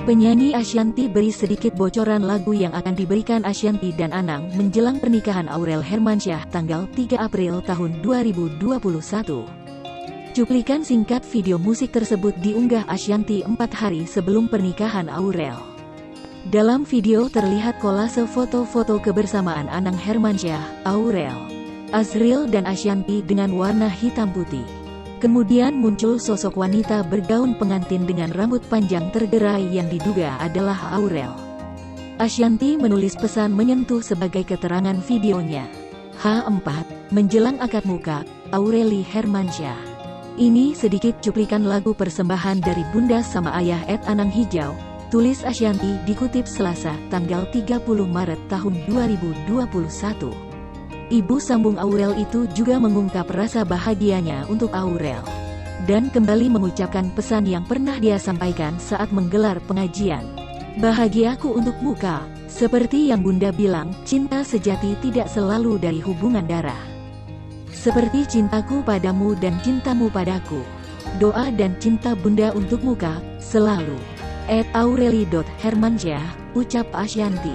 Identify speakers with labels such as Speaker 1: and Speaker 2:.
Speaker 1: Penyanyi Ashanty beri sedikit bocoran lagu yang akan diberikan Ashanty dan Anang menjelang pernikahan Aurel Hermansyah tanggal 3 April tahun 2021. Cuplikan singkat video musik tersebut diunggah Ashanty 4 hari sebelum pernikahan Aurel. Dalam video terlihat kolase foto-foto kebersamaan Anang Hermansyah, Aurel, Azril dan Ashanty dengan warna hitam putih. Kemudian muncul sosok wanita bergaun pengantin dengan rambut panjang tergerai yang diduga adalah Aurel. Ashanty menulis pesan menyentuh sebagai keterangan videonya. H4, menjelang akad muka, Aureli Hermansyah. Ini sedikit cuplikan lagu persembahan dari Bunda sama Ayah @Anang Hijau, tulis Ashanty dikutip Selasa, tanggal 30 Maret tahun 2021. Ibu sambung Aurel itu juga mengungkap rasa bahagianya untuk Aurel. Dan kembali mengucapkan pesan yang pernah dia sampaikan saat menggelar pengajian. Bahagiaku untuk muka, seperti yang Bunda bilang, cinta sejati tidak selalu dari hubungan darah. Seperti cintaku padamu dan cintamu padaku. Doa dan cinta Bunda untuk muka, selalu. @aureli.hermansyah, ucap Ashanty.